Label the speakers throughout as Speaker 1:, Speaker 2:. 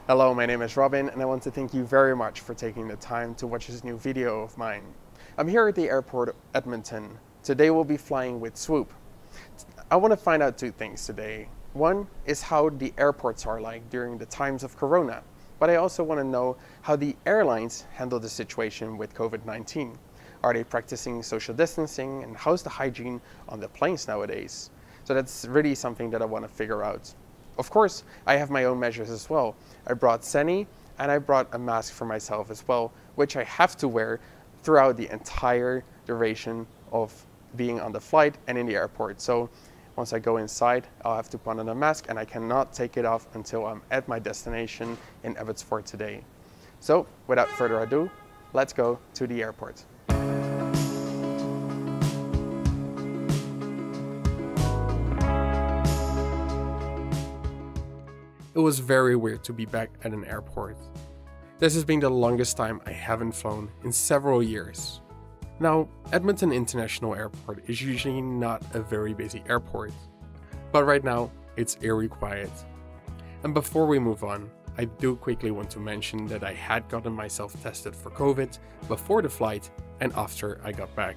Speaker 1: Hello, my name is Robin and I want to thank you very much for taking the time to watch this new video of mine. I'm here at the airport of Edmonton. Today we'll be flying with Swoop. I want to find out two things today. One is how the airports are like during the times of Corona, but I also want to know how the airlines handle the situation with COVID-19. Are they practicing social distancing and how's the hygiene on the planes nowadays? So that's really something that I want to figure out. Of course, I have my own measures as well. I brought Senny and I brought a mask for myself as well, which I have to wear throughout the entire duration of being on the flight and in the airport. So once I go inside, I'll have to put on a mask and I cannot take it off until I'm at my destination in Abbotsford today. So without further ado, let's go to the airport. It was very weird to be back at an airport. This has been the longest time I haven't flown in several years. Now, Edmonton International Airport is usually not a very busy airport, but right now it's eerie quiet. And before we move on, I do quickly want to mention that I had gotten myself tested for COVID before the flight and after I got back.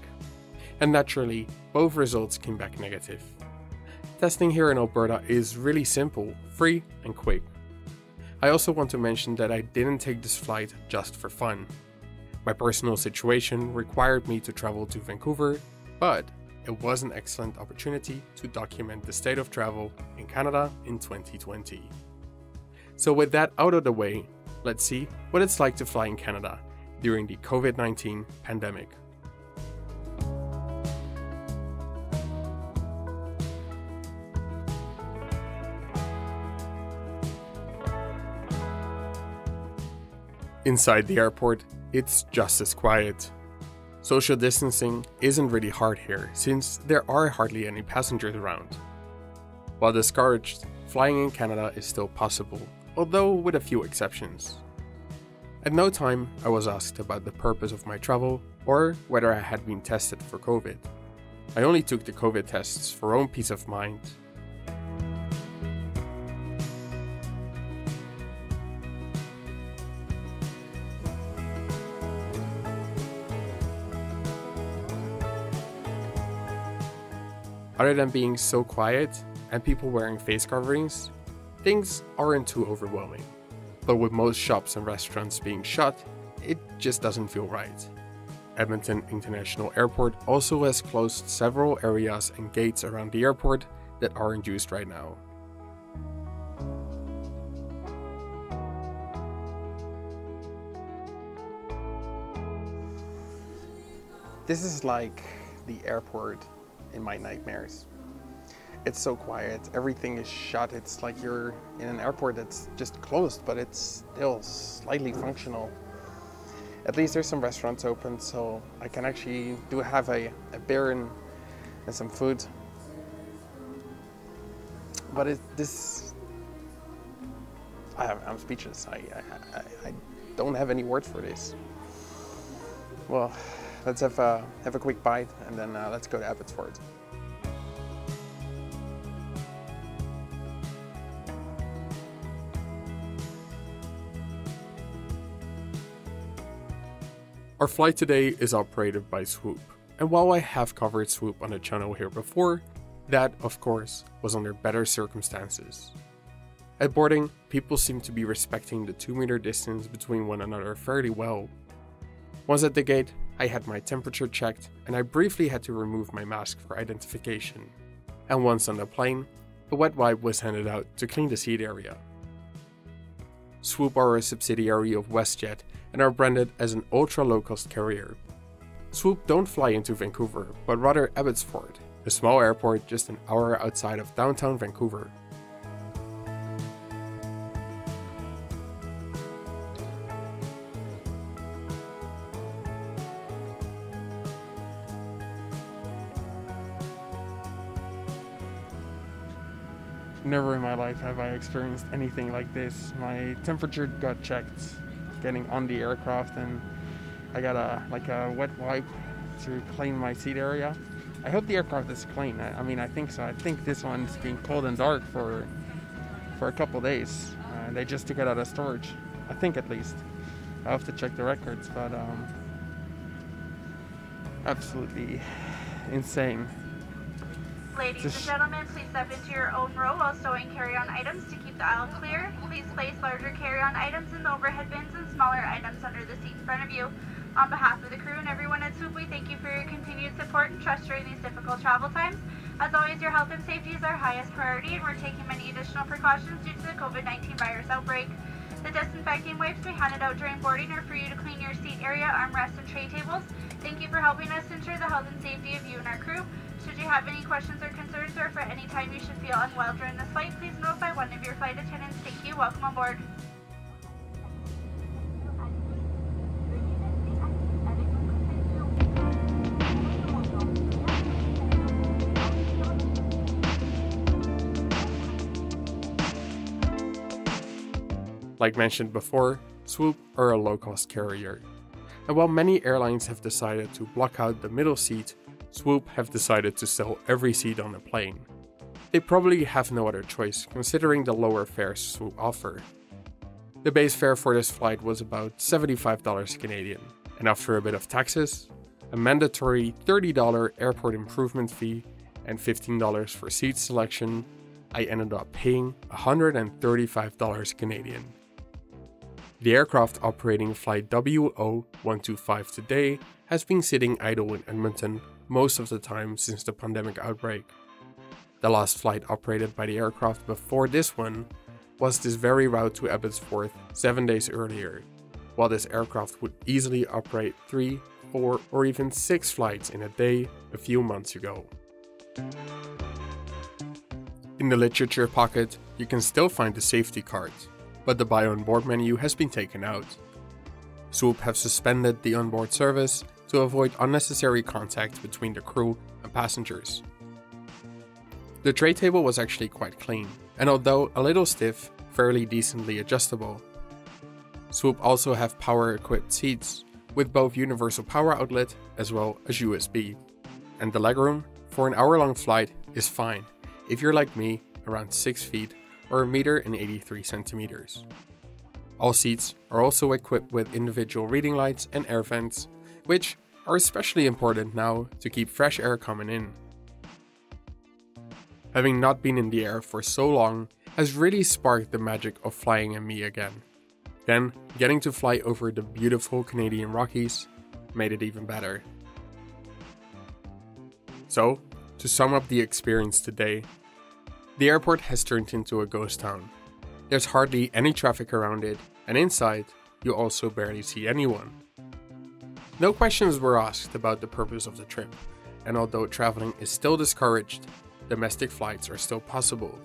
Speaker 1: And naturally, both results came back negative. Testing here in Alberta is really simple, free and quick. I also want to mention that I didn't take this flight just for fun. My personal situation required me to travel to Vancouver, but it was an excellent opportunity to document the state of travel in Canada in 2020. So with that out of the way, let's see what it's like to fly in Canada during the COVID-19 pandemic. Inside the airport, it's just as quiet. Social distancing isn't really hard here since there are hardly any passengers around. While discouraged, flying in Canada is still possible, although with a few exceptions. At no time I was asked about the purpose of my travel or whether I had been tested for COVID. I only took the COVID tests for own peace of mind. Other than being so quiet and people wearing face coverings, things aren't too overwhelming. But with most shops and restaurants being shut, it just doesn't feel right. Edmonton International Airport also has closed several areas and gates around the airport that aren't used right now. This is like the airport in my nightmares. It's so quiet, everything is shut. It's like you're in an airport that's just closed, but it's still slightly functional. At least there's some restaurants open, so I can actually have a beer and some food. But I'm speechless. I don't have any words for this. Well, let's have a quick bite and then let's go to Abbotsford. Our flight today is operated by Swoop, and while I have covered Swoop on the channel here before, that, of course, was under better circumstances. At boarding, people seem to be respecting the 2-meter distance between one another fairly well. Once at the gate, I had my temperature checked and I briefly had to remove my mask for identification. And once on the plane, a wet wipe was handed out to clean the seat area. Swoop are a subsidiary of WestJet and are branded as an ultra-low-cost carrier. Swoop don't fly into Vancouver, but rather Abbotsford, a small airport just an hour outside of downtown Vancouver. Never in my life have I experienced anything like this. My temperature got checked getting on the aircraft and I got a wet wipe to clean my seat area. I hope the aircraft is clean. I mean, I think so. I think this one's been cold and dark for a couple days. and they just took it out of storage. I think, at least. I have to check the records, but absolutely insane.
Speaker 2: Ladies and gentlemen, please step into your own row while stowing carry-on items to keep the aisle clear. Please place larger carry-on items in the overhead bins and smaller items under the seat in front of you. On behalf of the crew and everyone at Swoop, we thank you for your continued support and trust during these difficult travel times. As always, your health and safety is our highest priority, and we're taking many additional precautions due to the COVID-19 virus outbreak. The disinfecting wipes we handed out during boarding are for you to clean your seat area, armrests, and tray tables. Thank you for helping us ensure the health and safety of you and our crew. Should you have any questions or concerns, or if at any time you should feel unwell during this flight, please notify one of your flight attendants. Thank you. Welcome on board.
Speaker 1: Like mentioned before, Swoop are a low-cost carrier. And while many airlines have decided to block out the middle seat, Swoop have decided to sell every seat on the plane. They probably have no other choice, considering the lower fares Swoop offer. The base fare for this flight was about $75 Canadian, and after a bit of taxes, a mandatory $30 airport improvement fee, and $15 for seat selection, I ended up paying $135 Canadian. The aircraft operating flight WO125 today has been sitting idle in Edmonton most of the time since the pandemic outbreak. The last flight operated by the aircraft before this one was this very route to Abbotsford 7 days earlier, while this aircraft would easily operate 3, 4, or even 6 flights in a day a few months ago. In the literature pocket, you can still find the safety card, but the buy on board menu has been taken out. Swoop have suspended the onboard service to avoid unnecessary contact between the crew and passengers. The tray table was actually quite clean, and although a little stiff, fairly decently adjustable. Swoop also have power-equipped seats, with both universal power outlet as well as USB. And the legroom for an hour-long flight is fine, if you're like me, around 6 feet or 1.83 meters. All seats are also equipped with individual reading lights and air vents, which are especially important now to keep fresh air coming in. Having not been in the air for so long has really sparked the magic of flying in me again. Then, getting to fly over the beautiful Canadian Rockies made it even better. So, to sum up the experience today, the airport has turned into a ghost town. There's hardly any traffic around it, and inside, you also barely see anyone. No questions were asked about the purpose of the trip, and although traveling is still discouraged, domestic flights are still possible.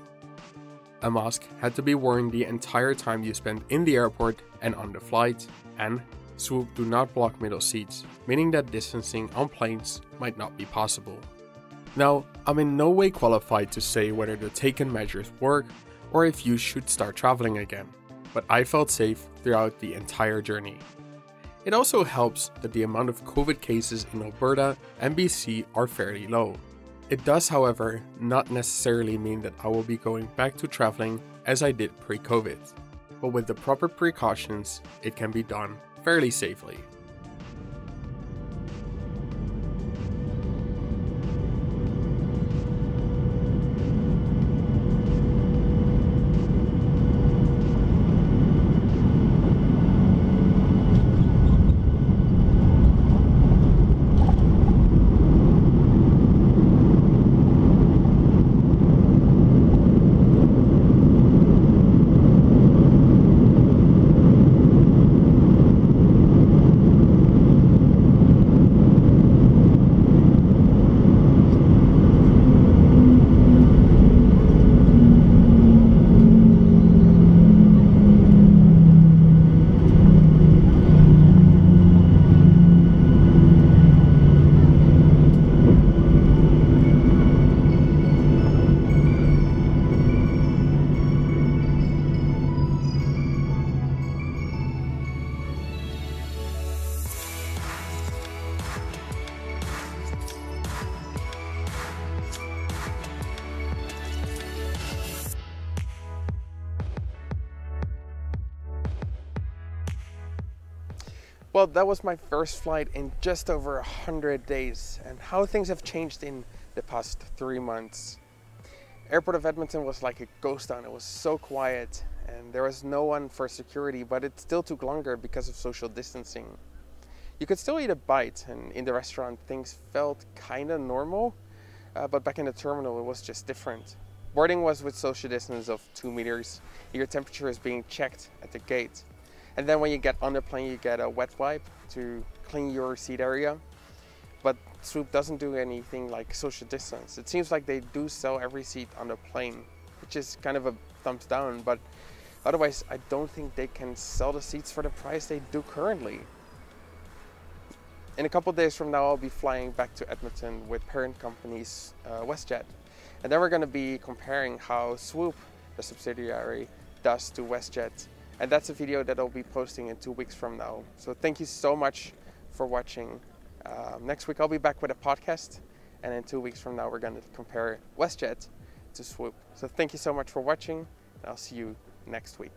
Speaker 1: A mask had to be worn the entire time you spend in the airport and on the flight, and Swoop do not block middle seats, meaning that distancing on planes might not be possible. Now, I'm in no way qualified to say whether the taken measures work or if you should start traveling again, but I felt safe throughout the entire journey. It also helps that the amount of COVID cases in Alberta and BC are fairly low. It does, however, not necessarily mean that I will be going back to traveling as I did pre-COVID, but with the proper precautions, it can be done fairly safely. Well, that was my first flight in just over 100 days, and how things have changed in the past 3 months. Airport of Edmonton was like a ghost town. It was so quiet and there was no one for security, but it still took longer because of social distancing. You could still eat a bite, and in the restaurant things felt kind of normal, but back in the terminal it was just different. Boarding was with social distance of 2 meters. Your temperature is being checked at the gate. And then when you get on the plane, you get a wet wipe to clean your seat area. But Swoop doesn't do anything like social distance. It seems like they do sell every seat on the plane, which is kind of a thumbs down, but otherwise I don't think they can sell the seats for the price they do currently. In a couple of days from now, I'll be flying back to Edmonton with parent companies WestJet. And then we're going to be comparing how Swoop, the subsidiary, does to WestJet. And that's a video that I'll be posting in 2 weeks from now. So thank you so much for watching. Next week I'll be back with a podcast, and in 2 weeks from now we're going to compare WestJet to Swoop. So thank you so much for watching, and I'll see you next week.